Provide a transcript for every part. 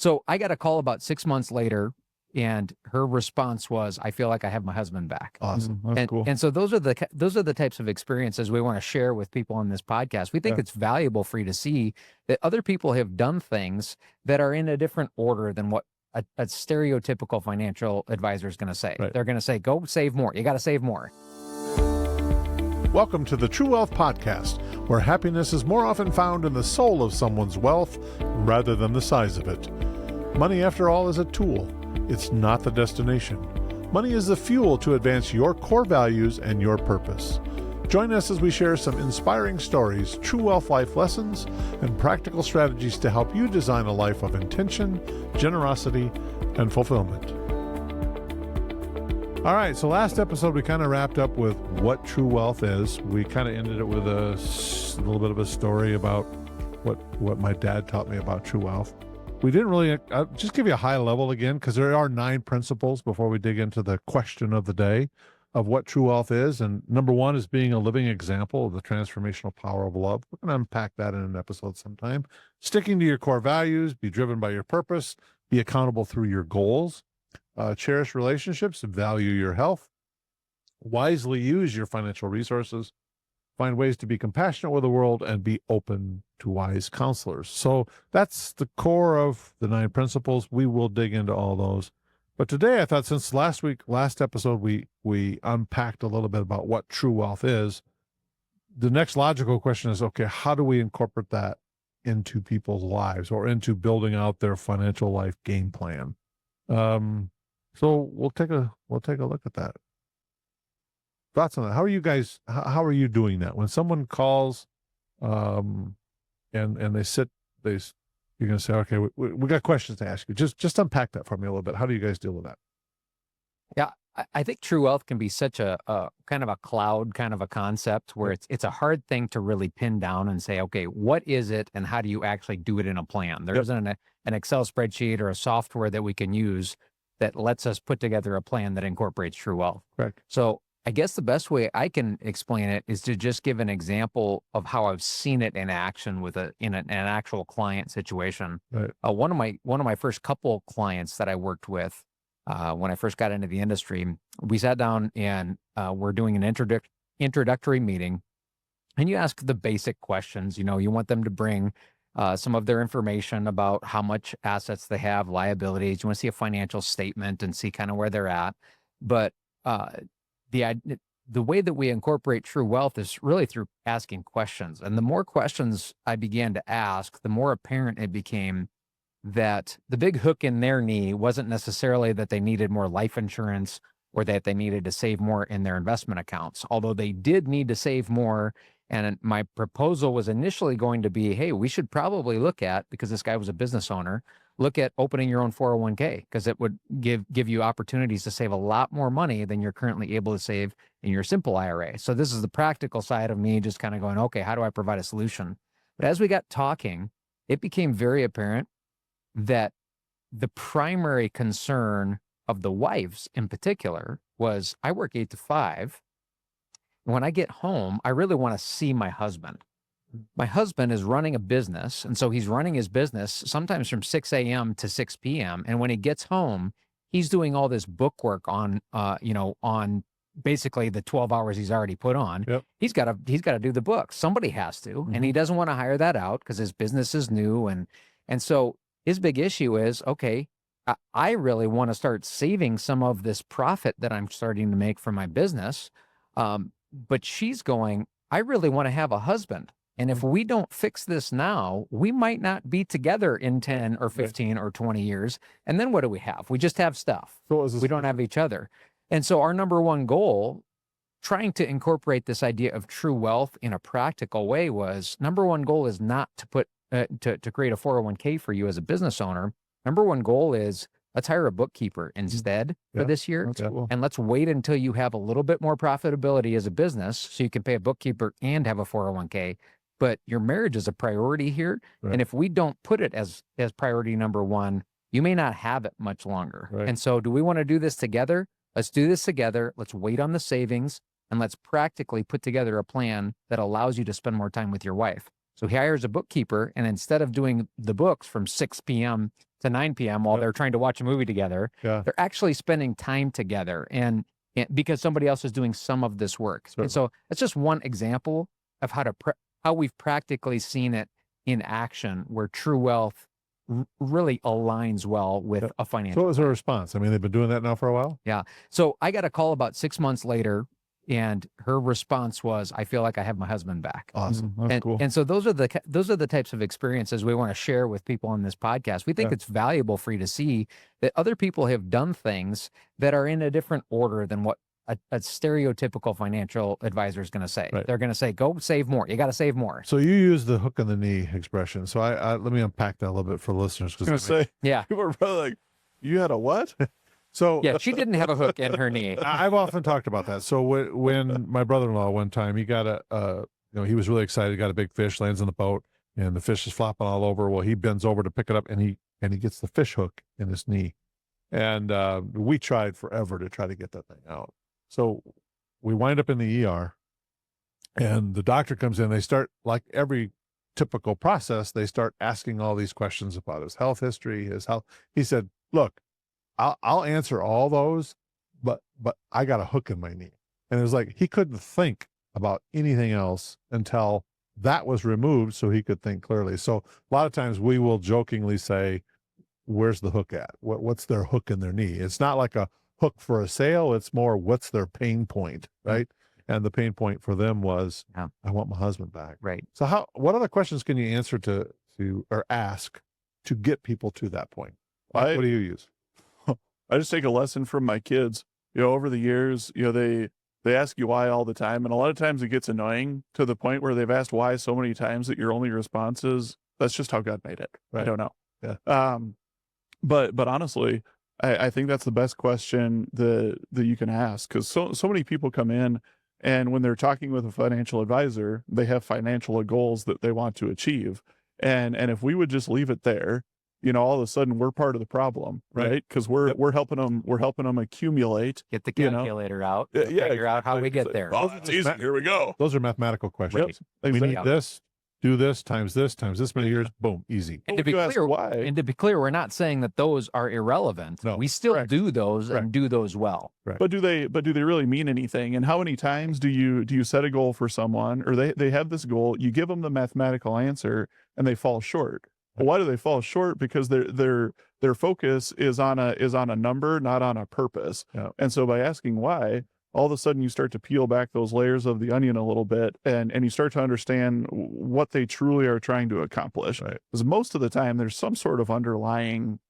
So I got a call about 6 months later, and her response was, "I feel like I have my husband back." Awesome. That's cool. And so those are the types of experiences we want to share with people on this podcast. We think it's valuable for you to see that other people have done things that are in a different order than what a stereotypical financial advisor is going to say. Right. They're going to say, "Go save more. You got to save more." Welcome to the True Wealth Podcast, where happiness is more often found in the soul of someone's wealth rather than the size of it. Money, after all, is a tool. It's not the destination. Money is the fuel to advance your core values and your purpose. Join us as we share some inspiring stories, true wealth life lessons, and practical strategies to help you design a life of intention, generosity, and fulfillment. All right, so last episode we kind of wrapped up with what true wealth is. We kind of ended it with a little bit of a story about what my dad taught me about true wealth. We didn't really, I'll just give you a high level again, because there are 9 principles before we dig into the question of the day of what true wealth is. And number 1 is being a living example of the transformational power of love. We're going to unpack that in an episode sometime. Sticking to your core values, be driven by your purpose, be accountable through your goals, cherish relationships, value your health, wisely use your financial resources, find ways to be compassionate with the world, and be open to wise counselors. So that's the core of the 9 principles. We will dig into all those. But today I thought, since last episode, we unpacked a little bit about what true wealth is, the next logical question is, okay, how do we incorporate that into people's lives or into building out their financial life game plan? So we'll take a look at that. Thoughts on that? How are you guys? How are you doing that when someone calls, and they sit? You're going to say, okay, we got questions to ask you. Just unpack that for me a little bit. How do you guys deal with that? Yeah, I think true wealth can be such a kind of a cloud kind of a concept where it's a hard thing to really pin down and say, okay, what is it and how do you actually do it in a plan? There isn't an Excel spreadsheet or a software that we can use that lets us put together a plan that incorporates true wealth. Correct. So I guess the best way I can explain it is to just give an example of how I've seen it in action in an actual client situation. Right. One of my first couple clients that I worked with when I first got into the industry, we sat down and we're doing an introductory meeting, and you ask the basic questions. You want them to bring some of their information about how much assets they have, liabilities. You want to see a financial statement and see kind of where they're at. But the way that we incorporate true wealth is really through asking questions. And the more questions I began to ask, the more apparent it became that the big hook in their knee wasn't necessarily that they needed more life insurance or that they needed to save more in their investment accounts, although they did need to save more. And my proposal was initially going to be, hey, we should probably look at, because this guy was a business owner, look at opening your own 401k, because it would give you opportunities to save a lot more money than you're currently able to save in your simple IRA. So this is the practical side of me just kind of going, okay, how do I provide a solution? But as we got talking, it became very apparent that the primary concern of the wives in particular was, I work 8 to 5. When I get home, I really want to see my husband. My husband is running a business, and so he's running his business sometimes from 6 a.m. to 6 p.m. And when he gets home, he's doing all this book work on basically the 12 hours he's already put on. Yep. He's got to do the books. Somebody has to, and he doesn't want to hire that out because his business is new. And so his big issue is, okay, I really want to start saving some of this profit that I'm starting to make from my business. But she's going, I really want to have a husband. And if we don't fix this now, we might not be together in 10 or 15 or 20 years. And then what do we have? We just have stuff. We don't have each other. And so our number one goal, trying to incorporate this idea of true wealth in a practical way, was number one goal is not to put to create a 401k for you as a business owner. Number one goal is, let's hire a bookkeeper instead for this year. Cool. And let's wait until you have a little bit more profitability as a business so you can pay a bookkeeper and have a 401k. But your marriage is a priority here. Right. And if we don't put it as priority number one, you may not have it much longer. Right. And so do we want to do this together? Let's do this together. Let's wait on the savings, and let's practically put together a plan that allows you to spend more time with your wife. So he hires a bookkeeper, and instead of doing the books from 6 p.m. to 9 p.m. while they're trying to watch a movie together. Yeah. They're actually spending time together, and because somebody else is doing some of this work. Certainly. And so it's just one example of how we've practically seen it in action, where true wealth really aligns well with a financial. So what was her response? I mean, they've been doing that now for a while? Yeah. So I got a call about 6 months later, and her response was, "I feel like I have my husband back." Awesome. That's cool. And so those are the types of experiences we want to share with people on this podcast. We think it's valuable for you to see that other people have done things that are in a different order than what a stereotypical financial advisor is going to say. Right. They're going to say, "Go save more. You got to save more." So you use the hook in the knee expression. So I let me unpack that a little bit for listeners. I was going to say, Yeah. people are probably like, you had a what? So Yeah, she didn't have a hook in her knee. I've often talked about that. So when my brother-in-law one time, he got he was really excited, he got a big fish, lands in the boat, and the fish is flopping all over. Well, he bends over to pick it up, and he gets the fish hook in his knee. And we tried forever to try to get that thing out. So we wind up in the ER, and the doctor comes in. They start, like every typical process, they start asking all these questions about his health history, his health. He said, "Look, I'll answer all those, but I got a hook in my knee." And it was like he couldn't think about anything else until that was removed so he could think clearly. So a lot of times we will jokingly say, "Where's the hook at? What's their hook in their knee?" It's not like a hook for a sale. It's more, what's their pain point, right? And the pain point for them was, I want my husband back. Right. So what other questions can you answer to or ask to get people to that point? What do you use? I just take a lesson from my kids. Over the years, they ask you why all the time. And a lot of times it gets annoying to the point where they've asked why so many times that your only response is, that's just how God made it. Right. I don't know. Yeah. But honestly, I think that's the best question that you can ask, because so many people come in, and when they're talking with a financial advisor, they have financial goals that they want to achieve. And if we would just leave it there, all of a sudden we're part of the problem, right? Because we're helping them accumulate. Get the calculator out. Figure out how we get there. Oh, that's easy. Here we go. Those are mathematical questions. Yep. We need this, do this times this many years, boom, easy. And to be clear, we're not saying that those are irrelevant. No, we still correct. do those and do those well. Right. But do they really mean anything? And how many times do you set a goal for someone, or they have this goal, you give them the mathematical answer, and they fall short? Well, why do they fall short? Because their focus is on a number, not on a purpose. Yeah. And so by asking why, all of a sudden you start to peel back those layers of the onion a little bit, and you start to understand what they truly are trying to accomplish. Right. Because most of the time there's some sort of underlying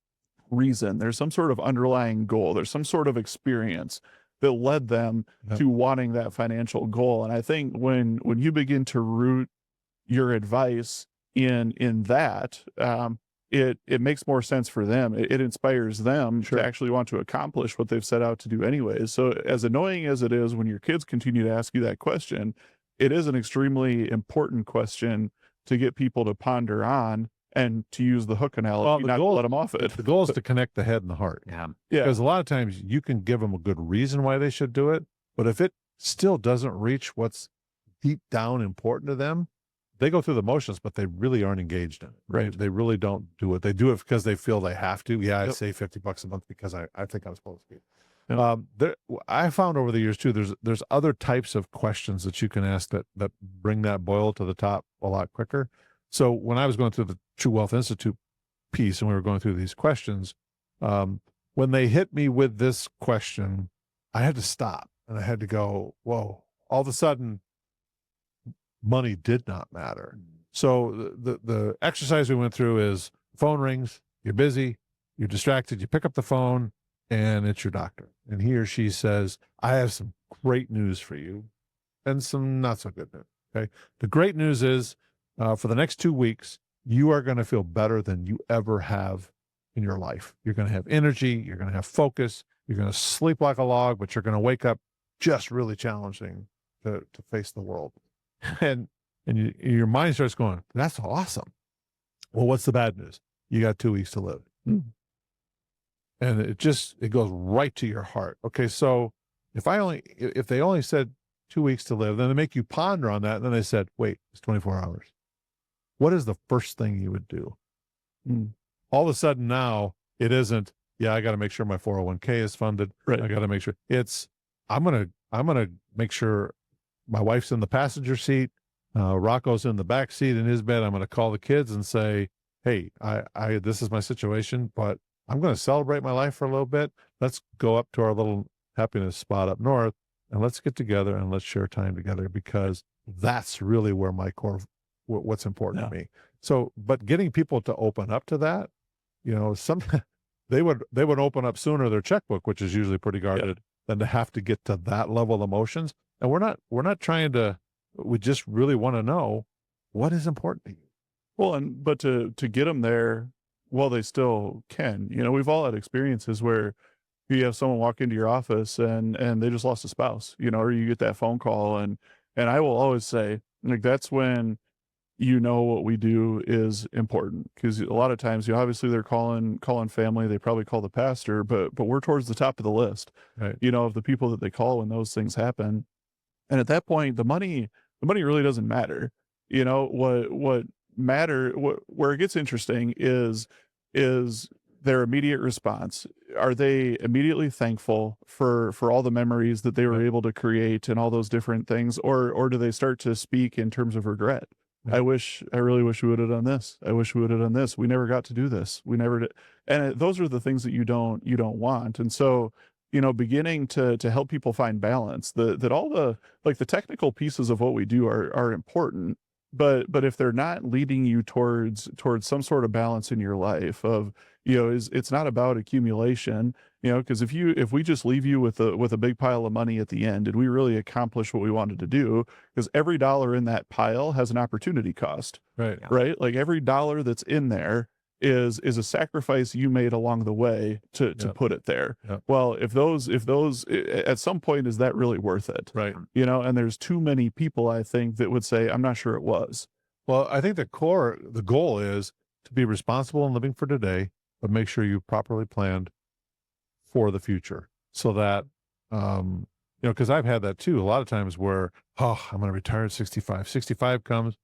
reason, there's some sort of underlying goal, there's some sort of experience that led them to wanting that financial goal. And I think when you begin to root your advice in that, it makes more sense for them. It inspires them to actually want to accomplish what they've set out to do anyways. So as annoying as it is when your kids continue to ask you that question, it is an extremely important question to get people to ponder on and to use the hook analogy, not to let them off it. The goal is to connect the head and the heart. Yeah. Because a lot of times you can give them a good reason why they should do it, but if it still doesn't reach what's deep down important to them, they go through the motions, but they really aren't engaged in it. Right. They really don't do it. They do it because they feel they have to. Yeah, I save $50 a month because I think I'm supposed to. I found over the years too, there's other types of questions that you can ask that bring that boil to the top a lot quicker. So when I was going through the True Wealth Institute piece and we were going through these questions, when they hit me with this question, I had to stop and I had to go, whoa, all of a sudden money did not matter. So the exercise we went through is phone rings, you're busy, you're distracted, you pick up the phone and it's your doctor. And he or she says, I have some great news for you and some not so good news. Okay. The great news is for the next 2 weeks, you are going to feel better than you ever have in your life. You're going to have energy. You're going to have focus. You're going to sleep like a log, but you're going to wake up just really challenging to face the world. And your mind starts going, that's awesome. Well, what's the bad news? You got 2 weeks to live. And it goes right to your heart. Okay. So if they only said 2 weeks to live, then they make you ponder on that. And then they said, wait, it's 24 hours. What is the first thing you would do? all of a sudden now it isn't, I got to make sure my 401k is funded. Right. I got to make sure I'm going to make sure my wife's in the passenger seat. Rocco's in the back seat in his bed. I'm going to call the kids and say, hey, I this is my situation, but I'm going to celebrate my life for a little bit. Let's go up to our little happiness spot up north and let's get together and let's share time together, because that's really where my core, what's important to me. So, but getting people to open up to that, they would open up sooner their checkbook, which is usually pretty guarded, than to have to get to that level of emotions. And we're not trying to, we just really want to know what is important to you. Well, but to get them there while they still can, we've all had experiences where you have someone walk into your office and they just lost a spouse, or you get that phone call, and I will always say, like, that's when what we do is important, because a lot of times, obviously they're calling family, they probably call the pastor, but we're towards the top of the list, right, of the people that they call when those things happen. And at that point, the money really doesn't matter. What where it gets interesting is their immediate response. Are they immediately thankful for all the memories that they were able to create and all those different things, or do they start to speak in terms of regret? I really wish we would have done this. I wish we would have done this. We never got to do this. We never did. And those are the things that you don't want. And so, beginning to help people find balance, that all the technical pieces of what we do are important, but if they're not leading you towards some sort of balance in your life of, it's not about accumulation, because if we just leave you with a big pile of money at the end, did we really accomplish what we wanted to do? Because every dollar in that pile has an opportunity cost, right? Right? Like every dollar that's in there is a sacrifice you made along the way to put it there. Well, if those at some point, is that really worth it? Right. And there's too many people, I think, that would say, I'm not sure it was. Well, I think the goal is to be responsible and living for today, but make sure you've properly planned for the future, so that, because I've had that too, a lot of times where, I'm going to retire at 65. 65 comes,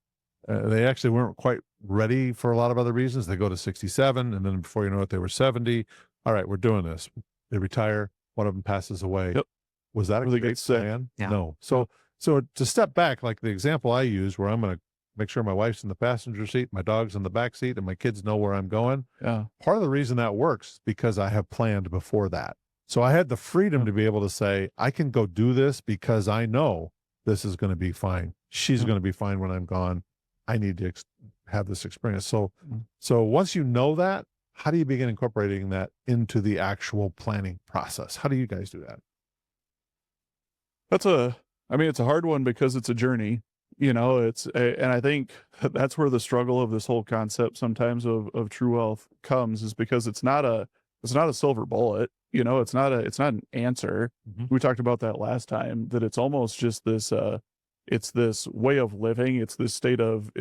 they actually weren't quite ready for a lot of other reasons. They go to 67, and then before you know it, they were 70. All right, we're doing this. They retire. One of them passes away. Yep. Was that a Really great gets sick. plan? Yeah. No. So to step back, like the example I use, where I'm going to make sure my wife's in the passenger seat, my dog's in the back seat, and my kids know where I'm going. Yeah. Part of the reason that works is because I have planned before that. So I had the freedom to be able to say, I can go do this because I know this is going to be fine. She's going to be fine when I'm gone. I need to have this experience. So once you know that, how do you begin incorporating that into the actual planning process? How do you guys do that? It's a hard one, because it's a journey, and I think that's where the struggle of this whole concept sometimes of true wealth comes, is because it's not a silver bullet, it's not an answer. Mm-hmm. We talked about that last time, that it's almost just this, it's this way of living. It's this state of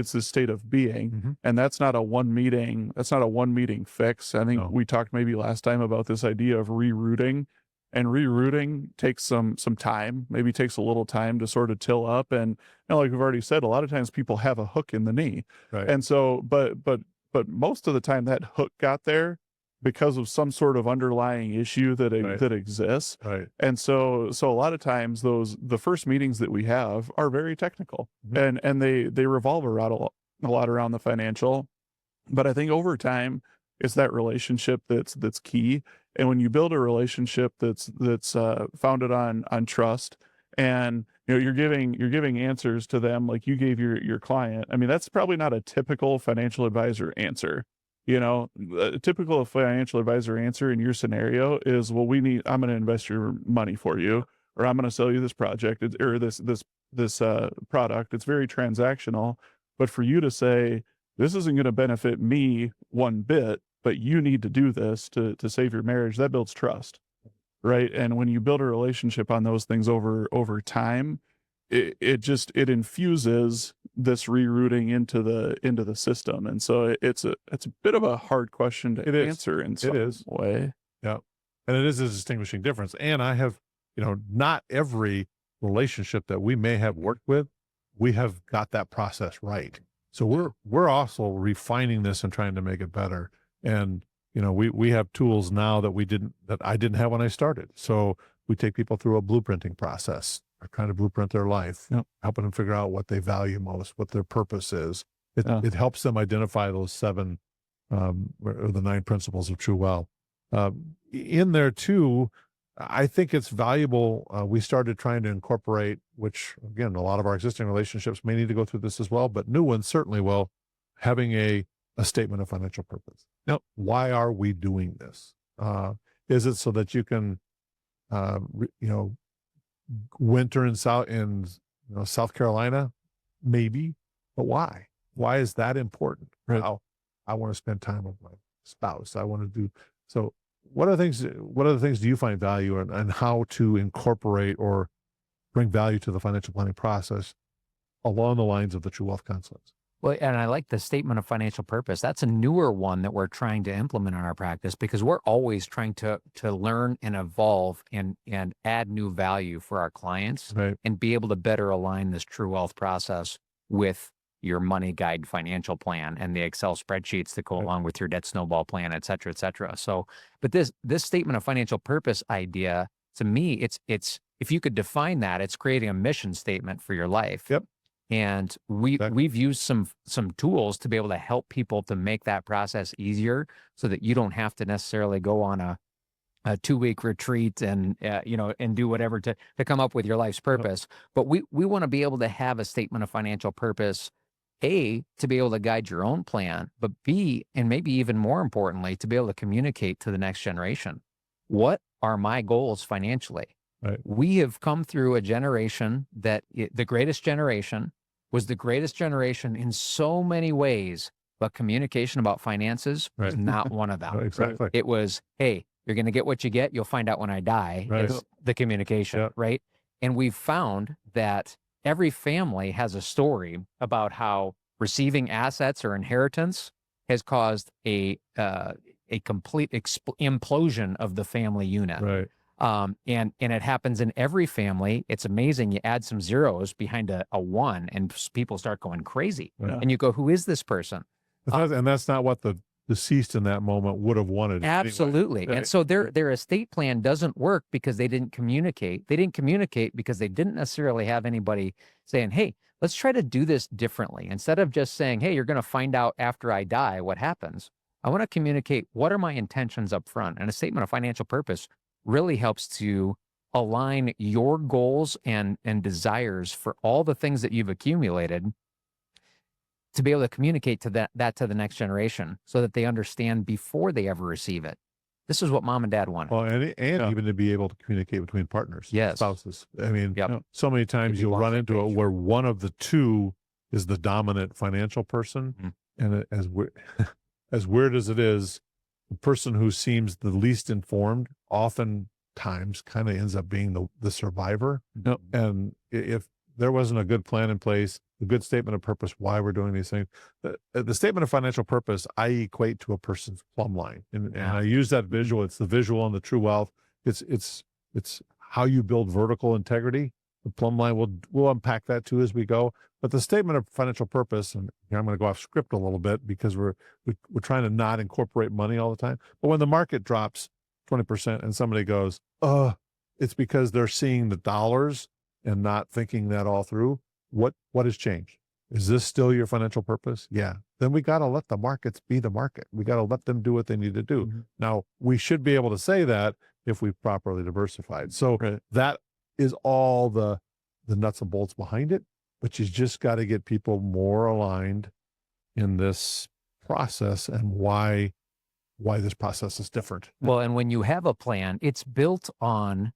being. Mm-hmm. And that's not a one meeting fix. I think we talked maybe last time about this idea of rerouting, and rerouting takes some time, maybe takes a little time to sort of till up. And like we've already said, a lot of times people have a hook in the knee. Right. And so, but most of the time that hook got there because of some sort of underlying issue that exists. Right. And so a lot of times the first meetings that we have are very technical, Mm-hmm. and they revolve around a lot around the financial. But I think over time, it's that relationship that's key. And when you build a relationship that's founded on trust, and you're giving answers to them like you gave your client. I mean, that's probably not a typical financial advisor answer. A typical financial advisor answer in your scenario is, well, I'm going to invest your money for you, or I'm going to sell you this project, or this product. It's very transactional. But for you to say, this isn't going to benefit me one bit, but you need to do this to save your marriage, that builds trust, right? And when you build a relationship on those things over time, it infuses this rerouting into the system. And so it's a bit of a hard question to answer in some way. Yeah. And it is a distinguishing difference. And I have, not every relationship that we may have worked with, we have got that process right. So we're also refining this and trying to make it better. And, we have tools now that I didn't have when I started. So we take people through a blueprinting process, or trying to blueprint their life, helping them figure out what they value most, what their purpose is. It helps them identify those 7 or the 9 principles of true wealth. In there too, I think it's valuable. We started trying to incorporate, which again, a lot of our existing relationships may need to go through this as well, but new ones certainly will, having a statement of financial purpose. Now, why are we doing this? Is it so that you can, winter in South Carolina? Maybe, but why? Why is that important? Right. I want to spend time with my spouse. I want to do so. What other things do you find value in, and how to incorporate or bring value to the financial planning process along the lines of the True Wealth concepts? Well, and I like the statement of financial purpose. That's a newer one that we're trying to implement in our practice, because we're always trying to learn and evolve and add new value for our clients, Right. and be able to better align this True Wealth process with your money guide financial plan and the Excel spreadsheets that go Right. along with your debt snowball plan, et cetera, et cetera. So, but this statement of financial purpose idea, to me, it's if you could define that, it's creating a mission statement for your life. Yep. And Exactly. we've used some tools to be able to help people to make that process easier, so that you don't have to necessarily go on a 2-week retreat and and do whatever to come up with your life's purpose. But we want to be able to have a statement of financial purpose, A, to be able to guide your own plan, but B, and maybe even more importantly, to be able to communicate to the next generation, what are my goals financially? Right. We have come through a generation that the greatest generation was the greatest generation in so many ways, but communication about finances was Right. not one of them. Exactly. It was, hey, you're going to get what you get. You'll find out when I die, Right. is the communication, Yep. right? And we've found that every family has a story about how receiving assets or inheritance has caused a complete implosion of the family unit. Right. And it happens in every family. It's amazing. You add some zeros behind a 1 and people start going crazy. Right. And you go, who is this person? And that's not what the deceased in that moment would have wanted. Absolutely. Anyway. And so their estate plan doesn't work because they didn't communicate. They didn't communicate because they didn't necessarily have anybody saying, hey, let's try to do this differently. Instead of just saying, hey, you're going to find out after I die what happens, I want to communicate what are my intentions up front. And a statement of financial purpose really helps to align your goals and desires for all the things that you've accumulated, to be able to communicate to that to the next generation, so that they understand before they ever receive it. This is what mom and dad wanted. Well, and even to be able to communicate between partners, Yes. spouses. I mean, Yep. so many times be you'll on run the into it page. where one of the two is the dominant financial person, Mhm. and as weird as weird as it is, the person who seems the least informed oftentimes kind of ends up being the survivor. Yep. And if there wasn't a good plan in place, a good statement of purpose, why we're doing these things, the statement of financial purpose, I equate to a person's plumb line. And I use that visual. It's the visual on the True Wealth. It's how you build vertical integrity. The plumb line, we'll unpack that too as we go. But the statement of financial purpose, and here I'm going to go off script a little bit because we're trying to not incorporate money all the time. But when the market drops 20% and somebody goes, it's because they're seeing the dollars and not thinking that all through. What has changed? Is this still your financial purpose? Yeah. Then we got to let the markets be the market. We got to let them do what they need to do. Mm-hmm. Now, we should be able to say that if we've properly diversified. So Right. that is all the nuts and bolts behind it, but you just got to get people more aligned in this process and why this process is different. Well, and when you have a plan, it's built on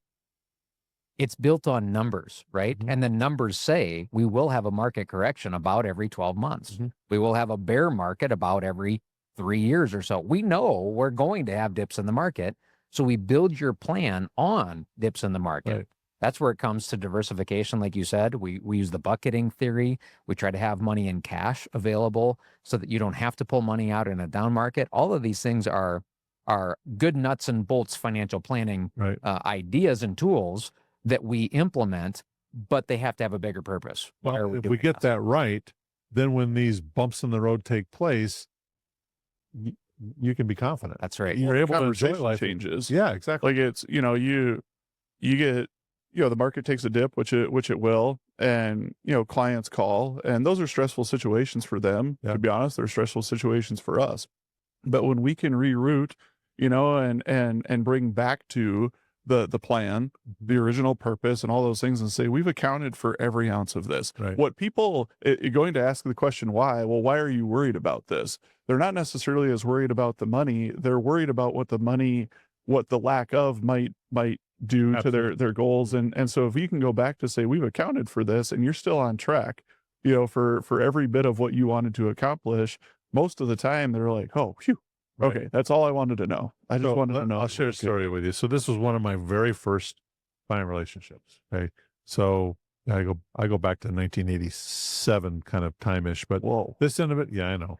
numbers, right? Mhm. And the numbers say we will have a market correction about every 12 months. Mhm. We will have a bear market about every 3 years or so. We know we're going to have dips in the market. So we build your plan on dips in the market. Right. That's where it comes to diversification. Like you said, we use the bucketing theory. We try to have money in cash available so that you don't have to pull money out in a down market. All of these things are good nuts and bolts financial planning Right. ideas and tools that we implement, but they have to have a bigger purpose. Why are Well, if doing we get this? that right, then when these bumps in the road take place, you can be confident. That's right. You're able to enjoy Conversation life. changes. Yeah, exactly. Like it's, you get, the market takes a dip, which it will, and clients call, and those are stressful situations for them. Yeah. To be honest, they're stressful situations for us. But when we can reroute, and bring back to the plan, the original purpose, and all those things, and say we've accounted for every ounce of this. Right. What people going to ask the question why? Well, why are you worried about this? They're not necessarily as worried about the money. They're worried about what the lack of might do Absolutely. to their goals. And so if you can go back to say we've accounted for this, and you're still on track, for every bit of what you wanted to accomplish, most of the time they're like, oh, phew. Right. Okay, that's all I wanted to know. I just wanted to know. I'll share a story with you. So this was one of my very first client relationships. Okay. So I go back to 1987 kind of time-ish, but Whoa. this end of it, yeah, I know.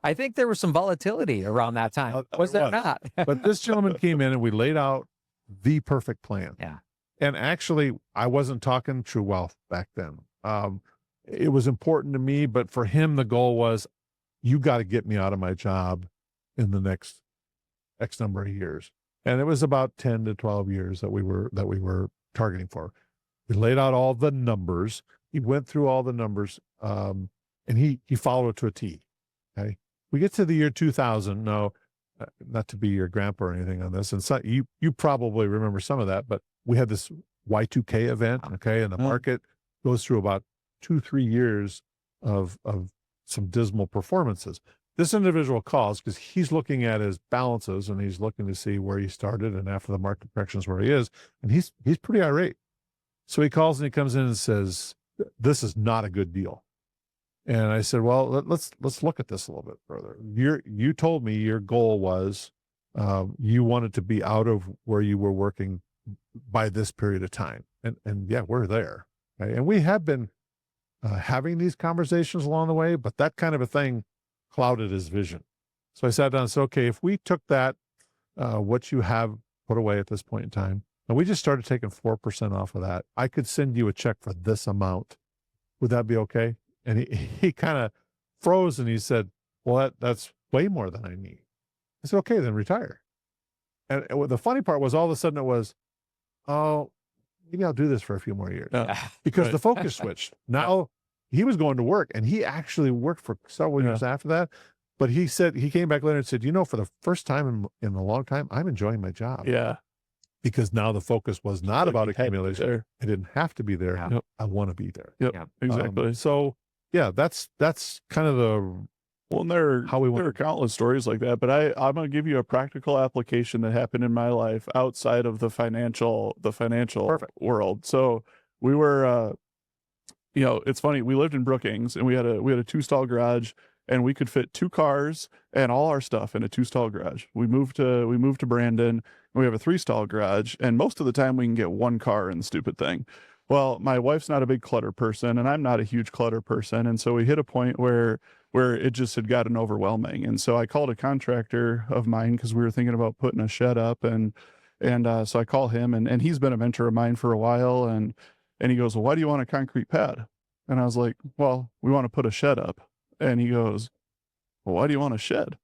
I think there was some volatility around that time. Was there not? But this gentleman came in and we laid out the perfect plan. Yeah. And actually, I wasn't talking true wealth back then. It was important to me, but for him, the goal was, you got to get me out of my job in the next X number of years. And it was about 10 to 12 years that we were targeting for. We laid out all the numbers. He went through all the numbers, and he followed it to a T. Okay. We get to the year 2000. No, not to be your grandpa or anything on this. And so you probably remember some of that, but we had this Y2K event. Okay. And the market goes through about 2-3 years of some dismal performances. This individual calls because he's looking at his balances and he's looking to see where he started and after the market corrections where he is, and he's pretty irate. So he calls and he comes in and says, "This is not a good deal." And I said, "Well, let's look at this a little bit further. You told me your goal was you wanted to be out of where you were working by this period of time, and yeah, we're there, okay? And we have been having these conversations along the way, but that kind of a thing clouded his vision. So I sat down and said, okay, if we took that, what you have put away at this point in time, and we just started taking 4% off of that, I could send you a check for this amount. Would that be okay? And he kind of froze and he said, well, that's way more than I need. I said, okay, then retire. And the funny part was all of a sudden it was, oh, maybe I'll do this for a few more years. Because the focus switched. Now he was going to work, and he actually worked for several years after that. But he said, he came back later and said, for the first time in a long time, I'm enjoying my job. Yeah. Because now the focus was not about accumulation. I didn't have to be there. Yeah. I want to be there. Yep. Exactly. So yeah, that's kind of the, well, and there are countless stories like that, but I'm going to give you a practical application that happened in my life outside of the financial world. So we were, it's funny. We lived in Brookings, and we had a 2-stall garage, and we could fit 2 cars and all our stuff in a 2-stall garage. We moved to Brandon, and we have a 3-stall garage, and most of the time we can get 1 car in the stupid thing. Well, my wife's not a big clutter person, and I'm not a huge clutter person. And so we hit a point where it just had gotten overwhelming. And so I called a contractor of mine because we were thinking about putting a shed up. And so I call him, and he's been a mentor of mine for a while. And he goes, well, why do you want a concrete pad? And I was like, well, we want to put a shed up. And he goes, well, why do you want a shed?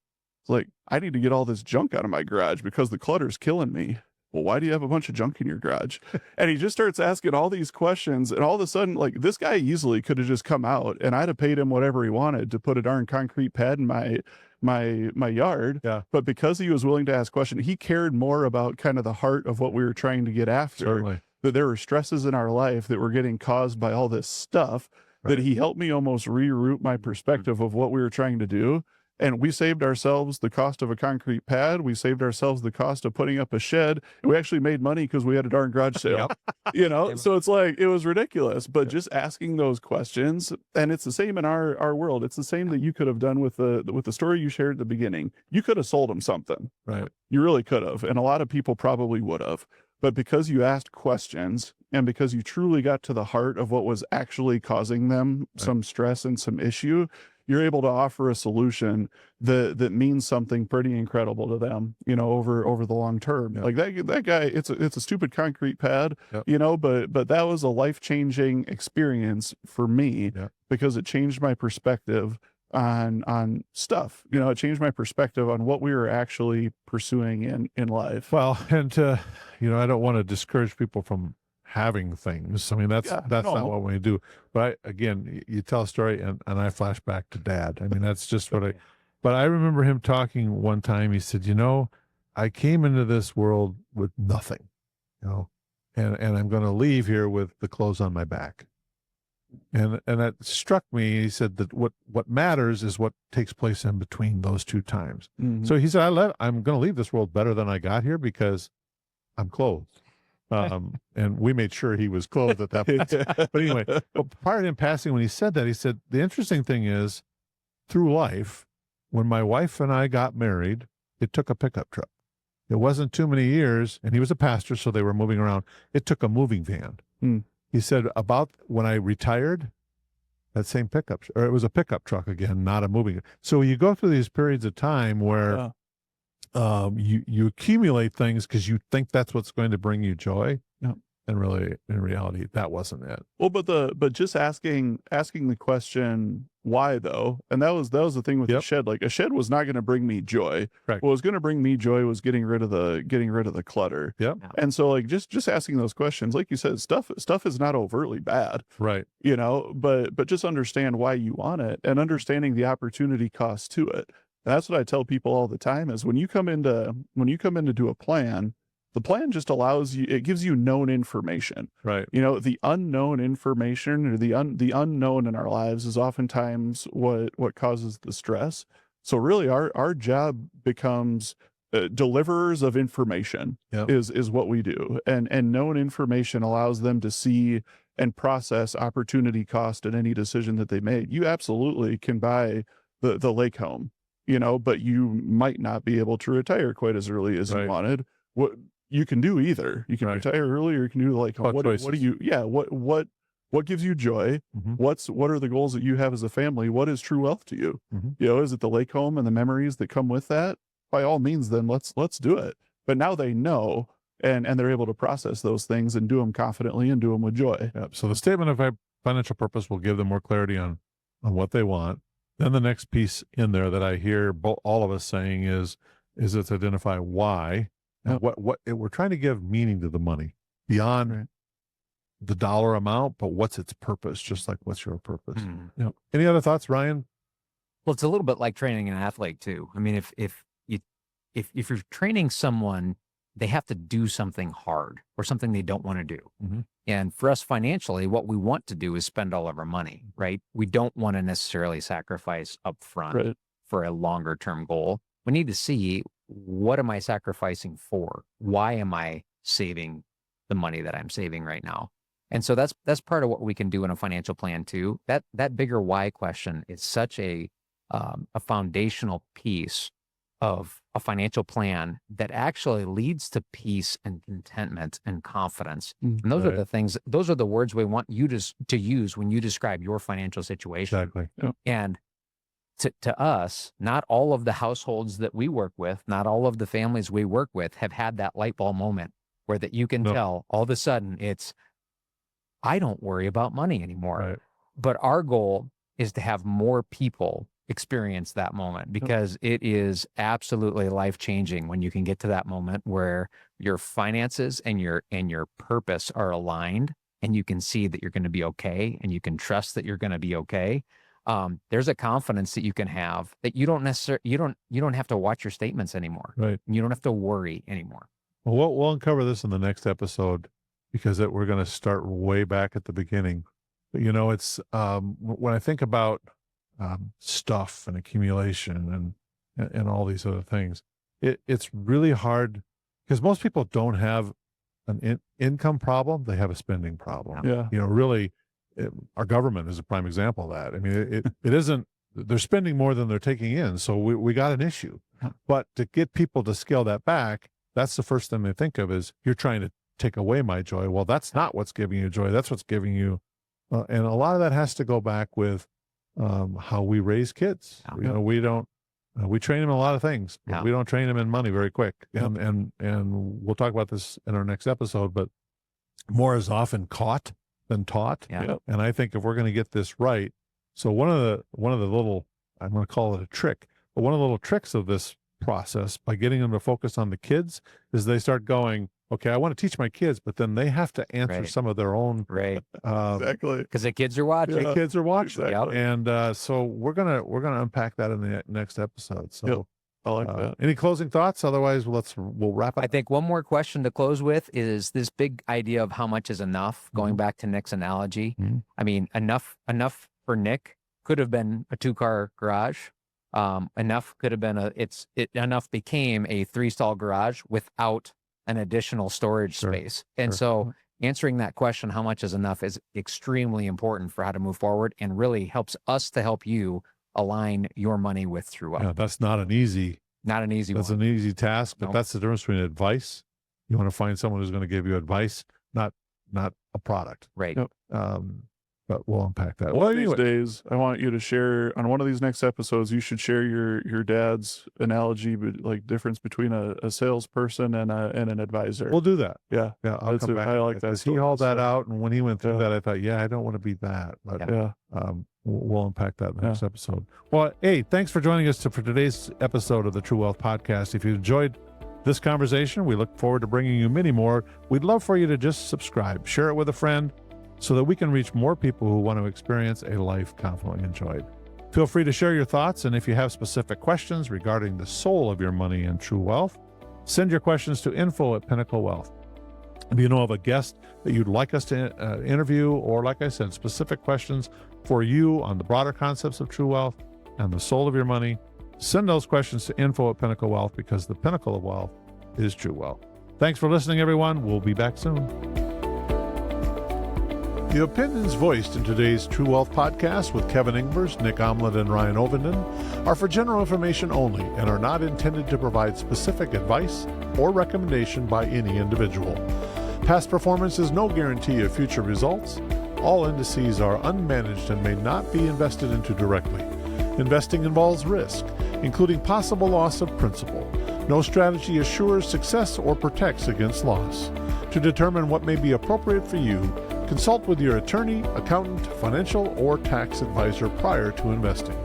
It's like, I need to get all this junk out of my garage because the clutter's killing me. Well, why do you have a bunch of junk in your garage? And he just starts asking all these questions. And all of a sudden, like, this guy easily could have just come out, and I'd have paid him whatever he wanted to put a darn concrete pad in my yard. Yeah. But because he was willing to ask questions, he cared more about kind of the heart of what we were trying to get after. Certainly. That there were stresses in our life that were getting caused by all this stuff, that he helped me almost reroute my perspective of what we were trying to do. And we saved ourselves the cost of a concrete pad. We saved ourselves the cost of putting up a shed. And we actually made money because we had a darn garage sale. So it's like, it was ridiculous. But just asking those questions, and it's the same in our world. It's the same that you could have done with the story you shared at the beginning. You could have sold them something. Right. You really could have. And a lot of people probably would have. But because you asked questions, and because you truly got to the heart of what was actually causing them some stress and some issue, you're able to offer a solution that means something pretty incredible to them, over the long term. Like that guy, it's a stupid concrete pad, but that was a life-changing experience for me because it changed my perspective on stuff. You know, it changed my perspective on what we were actually pursuing in life. Well, and I don't want to discourage people from having things. I mean, that's not what we do. But again, you tell a story and I flash back to Dad. I mean, that's just but I remember him talking one time. He said, I came into this world with nothing, and I'm going to leave here with the clothes on my back. And that struck me. He said that what matters is what takes place in between those two times. Mm-hmm. So he said, I'm going to leave this world better than I got here because I'm clothed. And we made sure he was clothed at that point. But anyway, prior to him passing, when he said that, he said, the interesting thing is, through life, when my wife and I got married, it took a pickup truck. It wasn't too many years, and he was a pastor, so they were moving around. It took a moving van. Mm. He said, about when I retired, that same pickup, or it was a pickup truck again, not a moving. So you go through these periods of time where you accumulate things because you think that's what's going to bring you joy. Yeah. And really, in reality, that wasn't it. Well, but just asking the question why though, and that was the thing with the shed. Like, a shed was not going to bring me joy. Correct. What was going to bring me joy was getting rid of the clutter. Yep. And so, like, just asking those questions, like you said, stuff is not overtly bad. Right. But just understand why you want it and understanding the opportunity cost to it. And that's what I tell people all the time is when you come in to do a plan, the plan just allows you, it gives you known information. Right. The unknown information or the unknown in our lives is oftentimes what causes the stress. So really our job becomes deliverers of information. Yep. is what we do. And known information allows them to see and process opportunity cost in any decision that they make. You absolutely can buy the lake home, but you might not be able to retire quite as early as you wanted. What you can do either. You can retire early or you can do the lake home. What do you, what gives you joy? Mm-hmm. What are the goals that you have as a family? What is true wealth to you? Mm-hmm. Is it the lake home and the memories that come with that? By all means, then let's do it. But now they know, and they're able to process those things and do them confidently and do them with joy. Yep. So the statement of financial purpose will give them more clarity on what they want. Then the next piece in there that I hear all of us saying is it's identify why. And what we're trying to give meaning to the money beyond the dollar amount, but what's its purpose? Just like, what's your purpose? Any other thoughts, Ryan? Well, it's a little bit like training an athlete too. I mean, if you're training someone, they have to do something hard or something they don't want to do. Mm-hmm. And for us financially, what we want to do is spend all of our money, right? We don't want to necessarily sacrifice upfront for a longer term goal. We need to see, what am I sacrificing for? Why am I saving the money that I'm saving right now? And so that's part of what we can do in a financial plan too. That bigger why question is such a foundational piece of a financial plan that actually leads to peace and contentment and confidence. And those are the things, those are the words we want you to use when you describe your financial situation. Exactly. Yep. And to us, not all of the households that we work with, not all of the families we work with have had that light bulb moment where that you can tell all of a sudden I don't worry about money anymore. Right. But our goal is to have more people experience that moment because it is absolutely life-changing when you can get to that moment where your finances and your purpose are aligned and you can see that you're going to be okay and you can trust that you're going to be okay. There's a confidence that you can have that you don't necessarily, you don't have to watch your statements anymore. Right. You don't have to worry anymore. Well, we'll uncover this in the next episode because we're going to start way back at the beginning. But it's when I think about stuff and accumulation and all these other things, it's really hard because most people don't have an income problem; they have a spending problem. Yeah. Really. Our government is a prime example of that. I mean, it isn't, they're spending more than they're taking in. So we got an issue, but to get people to scale that back, that's the first thing they think of is you're trying to take away my joy. Well, that's not what's giving you joy. That's what's giving you. And a lot of that has to go back with how we raise kids. We don't, we train them in a lot of things, but we don't train them in money very quick. And we'll talk about this in our next episode, but more is often caught than taught. Yeah. And I think if we're going to get this right, so one of the little I'm going to call it a trick, but one of the little tricks of this process by getting them to focus on the kids is they start going, okay, I want to teach my kids, but then they have to answer Right. some of their own. Right. Exactly. Because the kids are watching. The kids are watching. Exactly. And so we're gonna unpack that in the next episode. So Yep. I like that. any closing thoughts? Otherwise, we'll wrap up. I think one more question to close with is this big idea of how much is enough, going back to Nick's analogy. Mhm. I mean, enough for Nick could have been a 2-car garage. Enough could have been enough became a 3-stall garage without an additional storage Sure, space. And sure. so answering that question, how much is enough, is extremely important for how to move forward and really helps us to help you align your money with True Wealth. Yeah, that's not an easy. Not an easy That's one. an easy task, but Nope. that's the difference between advice. You want to find someone who's going to give you advice, not a product. Right. Yep. But we'll unpack that. One of these days, I want you to share on one of these next episodes. You should share your dad's analogy, but like difference between a salesperson and an advisor. We'll do that. Yeah, Yeah, I'll That's come it. back. I like that because he story. hauled that So- out, and when he went through Yeah. that, I thought, I don't want to be that. But Yeah. yeah. we'll unpack that in the next episode. Well, hey, thanks for joining us for today's episode of the True Wealth Podcast. If you enjoyed this conversation, we look forward to bringing you many more. We'd love for you to just subscribe, share it with a friend, so that we can reach more people who want to experience a life confidently enjoyed. Feel free to share your thoughts, and if you have specific questions regarding the soul of your money and true wealth, send your questions to info@Pinnacle Wealth. If you know of a guest that you'd like us to interview, or like I said, specific questions for you on the broader concepts of true wealth and the soul of your money, send those questions to info@Pinnacle Wealth, because the pinnacle of wealth is true wealth. Thanks for listening, everyone. We'll be back soon. The opinions voiced in today's True Wealth Podcast with Kevin Ingvers, Nick Omlet, and Ryan Ovenden are for general information only and are not intended to provide specific advice or recommendation by any individual. Past performance is no guarantee of future results. All indices are unmanaged and may not be invested into directly. Investing involves risk, including possible loss of principal. No strategy assures success or protects against loss. To determine what may be appropriate for you, consult with your attorney, accountant, financial, or tax advisor prior to investing.